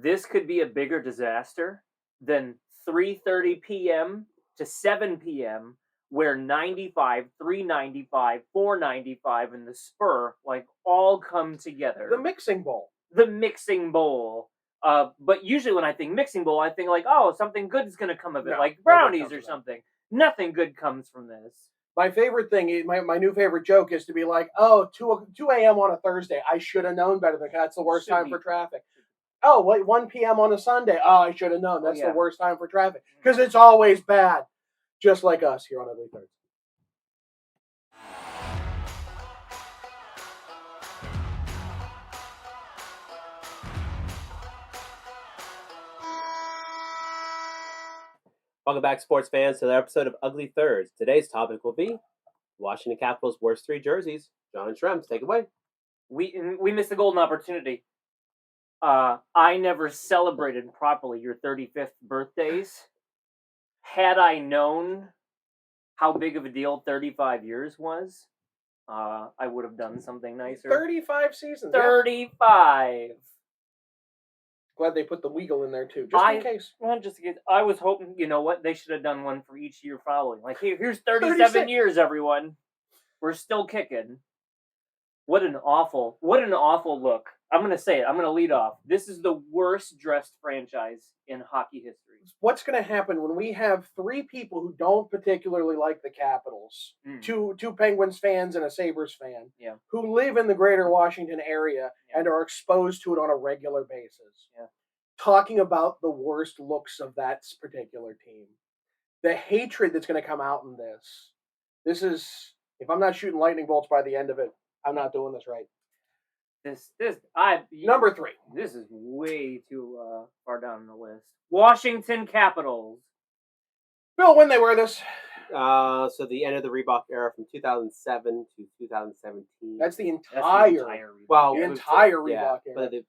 this could be a bigger disaster than 3:30 p.m. to 7 p.m. where 95, 395, 495 and the Spur like all come together. The mixing bowl. The mixing bowl. But usually when I think mixing bowl, I think like, oh, something good is going to come of it, like brownies or something. Nothing good comes from this. My favorite thing, my new favorite joke is to be like, oh, 2 a.m. on a Thursday. I should have known better. That's the worst time for traffic. Oh, wait, 1 p.m. on a Sunday. Oh, I should have known. That's the worst time for traffic. Because it's always bad. Just like us here on Ugly Thursday. Welcome back, sports fans, to another episode of Ugly Thirds. Today's topic will be Washington Capitals' worst three jerseys. John and Shrems, take it away. We missed the golden opportunity. I never celebrated properly your 35th birthdays. Had I known how big of a deal 35 years was, I would have done something nicer. 35 seasons. 35. Yeah. Glad they put the Weagle in there too, just in case. Well, just in case. I was hoping, you know what, they should have done one for each year following. Like, here's 37 years, everyone. We're still kicking. What an awful look. I'm going to say it. I'm going to lead off. This is the worst dressed franchise in hockey history. What's going to happen when we have three people who don't particularly like the Capitals, two Penguins fans and a Sabres fan, who live in the greater Washington area and are exposed to it on a regular basis, talking about the worst looks of that particular team. The hatred that's going to come out in this is, if I'm not shooting lightning bolts by the end of it, I'm not doing this right. Number 3. This is way too far down the list. Washington Capitals. Bill, when they wear this? So the end of the Reebok era from 2007 to 2017. That's the entire Reebok era.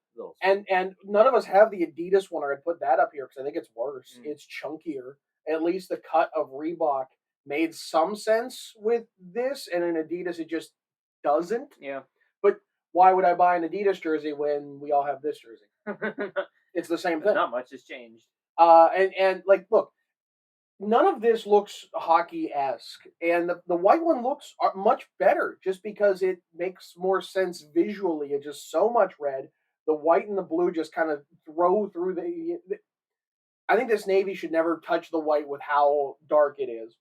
And none of us have the Adidas one, or I'd put that up here because I think it's worse. It's chunkier. At least the cut of Reebok made some sense with this, and in Adidas it just doesn't. Yeah. But why would I buy an Adidas jersey when we all have this jersey? It's the same thing. Not much has changed. And like, look, none of this looks hockey-esque, and the white one looks much better just because it makes more sense visually. It's just so much red. The white and the blue just kind of throw through the. I think this navy should never touch the white with how dark it is.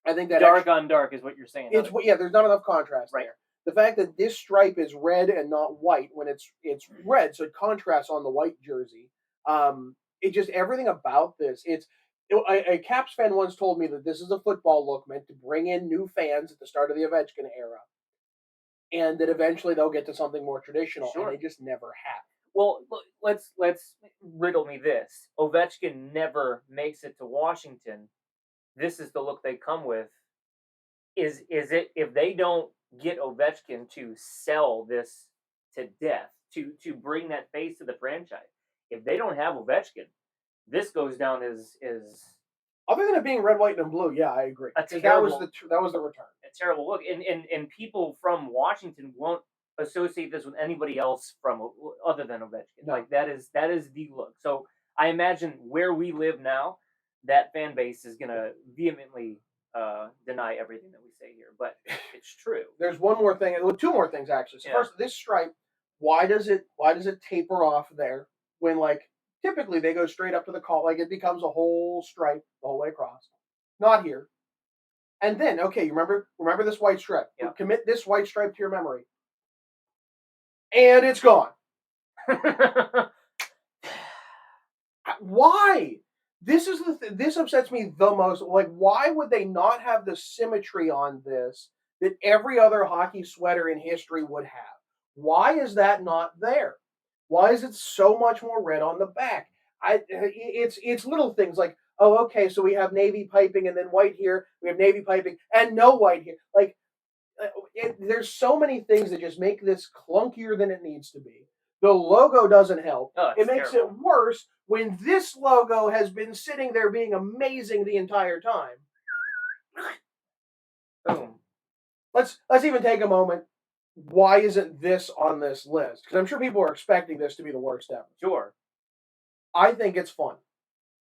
I think that dark on dark is what you're saying. There's not enough contrast there. The fact that this stripe is red and not white when it's red, so it contrasts on the white jersey. It just, everything about this. A Caps fan once told me that this is a football look meant to bring in new fans at the start of the Ovechkin era, and that eventually they'll get to something more traditional, and they just never have. Well, let's riddle me this. Ovechkin never makes it to Washington. This is the look they come with. Is it, if they don't get Ovechkin to sell this to death, to bring that face to the franchise, if they don't have Ovechkin, this goes down as other than it being red, white, and blue. Yeah, I agree. That was the return. A terrible look, and people from Washington won't associate this with anybody else from other than Ovechkin. No. Like that is the look. So I imagine where we live now, that fan base is gonna vehemently deny everything that we say here, but it's true. There's one more thing, two more things actually. So first, this stripe, why does it taper off there when, like, typically they go straight up to the collar, like it becomes a whole stripe the whole way across? Not here. And then, okay, you remember this white stripe. Yeah. Commit this white stripe to your memory. And it's gone. Why? This is this upsets me the most. Like, why would they not have the symmetry on this that every other hockey sweater in history would have? Why is that not there? Why is it so much more red on the back? It's little things like, oh, okay, so we have navy piping and then white here. We have navy piping and no white here. Like, there's so many things that just make this clunkier than it needs to be. The logo doesn't help. It makes it worse when this logo has been sitting there being amazing the entire time. Boom. Let's even take a moment. Why isn't this on this list? Because I'm sure people are expecting this to be the worst ever. Sure. I think it's fun.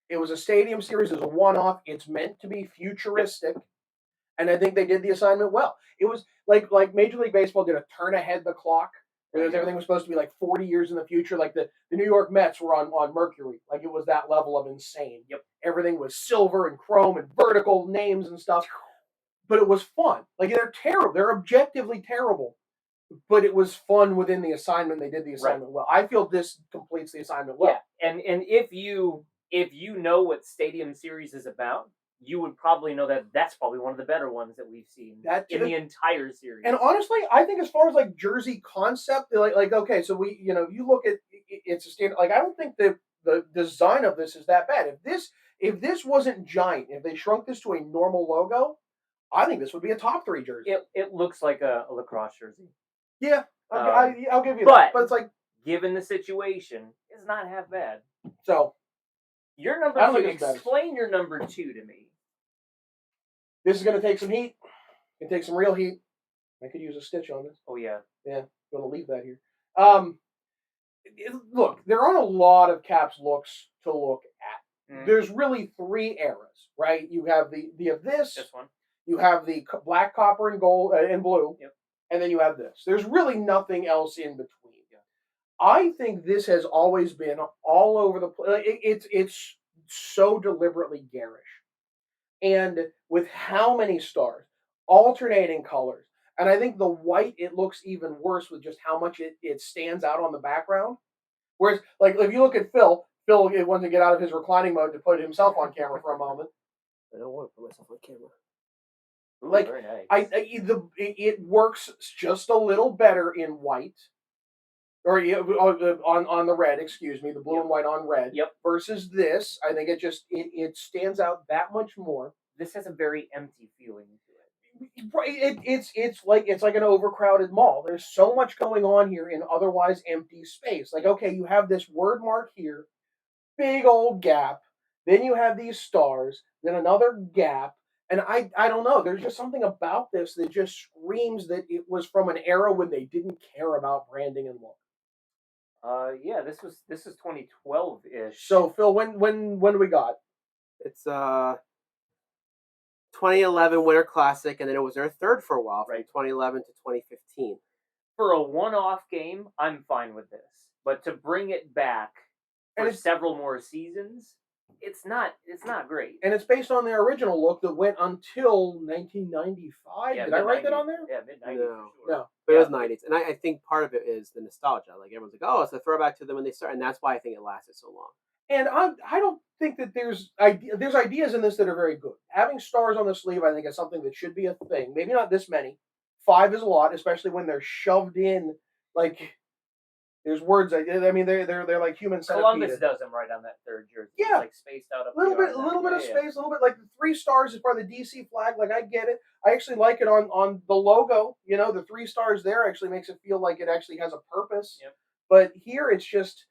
It was a stadium series, it was a one-off. It's meant to be futuristic, and I think they did the assignment well. It was like Major League Baseball did a turn ahead the clock. Because everything was supposed to be like 40 years in the future. Like the New York Mets were on Mercury. Like it was that level of insane. Yep. Everything was silver and chrome and vertical names and stuff. But it was fun. Like they're terrible. They're objectively terrible. But it was fun within the assignment. They did the assignment well. I feel this completes the assignment well. Yeah, and if you know what Stadium Series is about, you would probably know that that's probably one of the better ones that we've seen in the entire series. And honestly, I think as far as like jersey concept, like okay, so you look at it's a standard. Like I don't think the design of this is that bad. If this wasn't giant, if they shrunk this to a normal logo, I think this would be a top 3 jersey. It looks like a lacrosse jersey. Yeah, I'll give you that. But it's like, given the situation, it's not half bad. So your number 2. Explain your number 2 to me. This is going to take some heat. It takes some real heat. I could use a stitch on this. Oh yeah. Yeah, going to leave that here. Look, there aren't a lot of Caps looks to look at. Mm. There's really 3 eras, right? You have this one. You have the black, copper, and gold and blue. Yep. And then you have this. There's really nothing else in between. Yeah. I think this has always been all over the place. It's so deliberately garish. And with how many stars, alternating colors. And I think the white, it looks even worse with just how much it stands out on the background. Whereas, like, if you look at Phil wants to get out of his reclining mode to put himself on camera for a moment. I don't want to put myself on camera. Ooh, like, very nice. It works just a little better in white. Or on the red, excuse me, the blue and white on red. Yep. Versus this, I think it stands out that much more. This has a very empty feeling to it. Right. It's like an overcrowded mall. There's so much going on here in otherwise empty space. Like, okay, you have this word mark here, big old gap. Then you have these stars. Then another gap. And I don't know. There's just something about this that just screams that it was from an era when they didn't care about branding and look. Yeah, this is 2012-ish. So Phil, when do we got? It's 2011 Winter Classic, and then it was their third for a while, from 2011 to 2015. For a one-off game, I'm fine with this, but to bring it back for several more seasons, it's not great. And it's based on their original look that went until 1995. Yeah, did I write that on there? Yeah, mid-90s. No. But it was 90s, and I think part of it is the nostalgia. Like everyone's like, oh, it's a throwback to them when they started, and that's why I think it lasted so long. And I don't think that there's ideas in this that are very good. Having stars on the sleeve, I think, is something that should be a thing. Maybe not this many. 5 is a lot, especially when they're shoved in. Like, there's words. I mean, they're like human centipede. Columbus does them right on that third jersey. Yeah, it's like spaced out a little bit of space, a little bit like the 3 stars is part of the DC flag. Like, I get it. I actually like it on the logo. You know, the 3 stars there actually makes it feel like it actually has a purpose. Yep. But here it's just.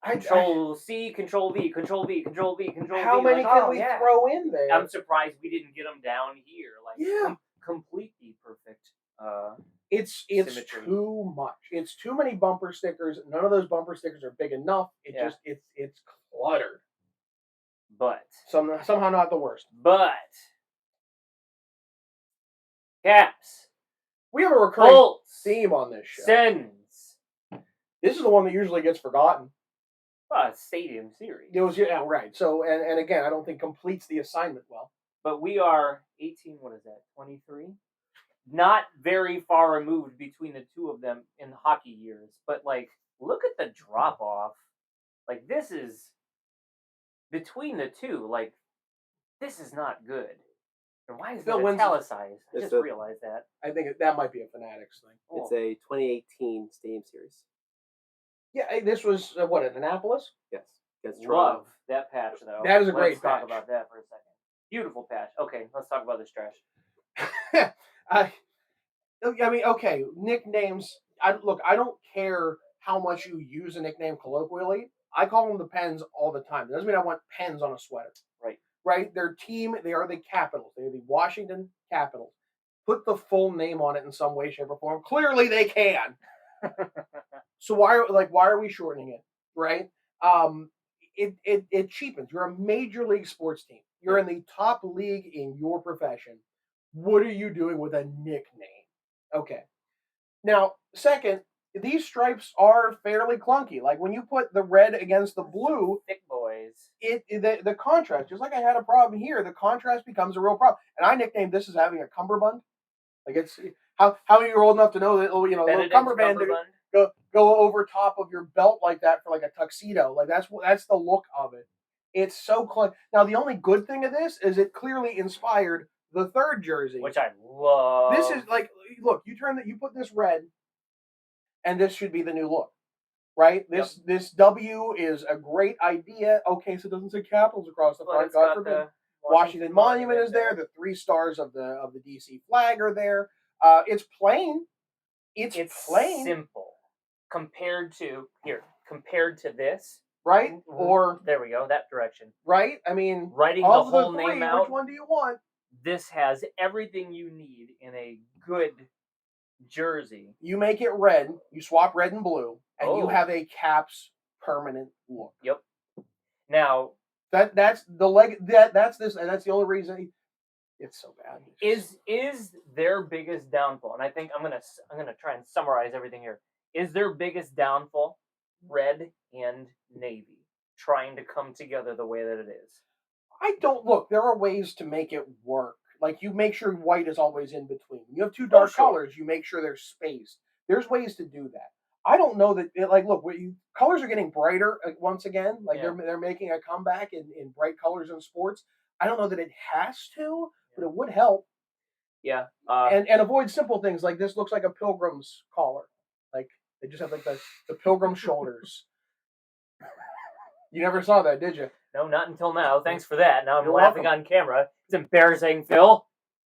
Control C, Control V, Control V, Control V, Control V. How many can we throw in there? I'm surprised we didn't get them down here. Like, completely perfect. It's symmetry. Too much. It's too many bumper stickers. None of those bumper stickers are big enough. It's cluttered. But somehow not the worst. But Caps. We have a recurring theme on this show. Sends. This is the one that usually gets forgotten. Stadium series. It was right. So and again, I don't think completes the assignment well. But we are 18. What is that? 23. Not very far removed between the two of them in hockey years. But like, look at the drop off. Like, this is between the two. Like, this is not good. And why is it italicized? I just realized that. I think that might be a Fanatics thing. It's a 2018 Stadium series. Yeah, this was what, at Annapolis? Yes. Love that patch though. That is a great patch. Let's talk about that for a second. Beautiful patch. Okay, let's talk about this trash. I mean, okay, nicknames. I don't care how much you use a nickname colloquially. I call them the Pens all the time. It doesn't mean I want Pens on a sweater. Right? Their team, they are the Capitals. They're the Washington Capitals. Put the full name on it in some way, shape, or form. Clearly, they can. So why are we shortening it, right? it cheapens. You're a major league sports team. You're in the top league in your profession. What are you doing with a nickname? Okay. Now, second, these stripes are fairly clunky. Like when you put the red against the blue, Thick boys. the contrast, just like I had a problem here, the contrast becomes a real problem. And I nicknamed this as having a cummerbund. Like it's how many are old enough to know that little Benedict cummerbund Cumberbatch. go over top of your belt like that for like a tuxedo. Like that's the look of it. It's so clunky. Now the only good thing of this is it clearly inspired the third jersey, Which I love. this is like, look, you put this red, and this should be the new look, right? This W is a great idea. Okay, so it doesn't say capitals across the But front. it's God got forbid. the Washington Monument is there. The 3 stars of the DC flag are there. It's plain. It's plain, simple compared to this. right? Or There we go, that direction. right? I mean, Writing the of whole the name three, out. which one do you want? This has everything you need in a good jersey. You make it red. You swap red and blue, and you Oh. have a Caps permanent look. Yep. Now, That's the leg. That's this, and that's the only reason it's so bad. is their biggest downfall, and I think I'm gonna try and summarize everything here. Is their biggest downfall red and navy trying to come together the way that it is? I don't look. There are ways to make it work. Like you make sure white is always in between. You have 2 dark sure. colors. You make sure they're spaced. There's ways to do that. I don't know that. Like, look, colors are getting brighter once again. Like Yeah. they're making a comeback in bright colors in sports. I don't know that it has to, but it would help. Yeah. And avoid simple things like this looks like a pilgrim's collar. Like they just have like the pilgrim shoulders. You never saw that, did you? No, not until now. Thanks for that. Now I'm You're laughing welcome. on camera. It's embarrassing, Phil.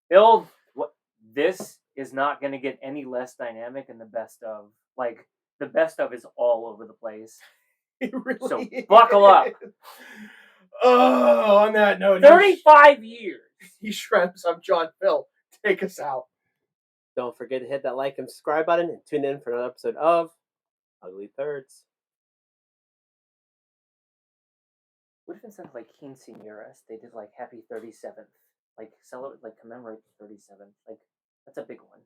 Phil, what? This is not going to get any less dynamic in the best of. Like the best of is all over the place. It really So is. buckle up. Oh, on that note, 35 years. He shrimps. I'm John Phil. Take us out. Don't forget to hit that like and subscribe button and tune in for another episode of Ugly Thirds. What if instead of like quinceañeras, they did like happy 37th? Like celebrate, like commemorate the 37th. Like that's a big one.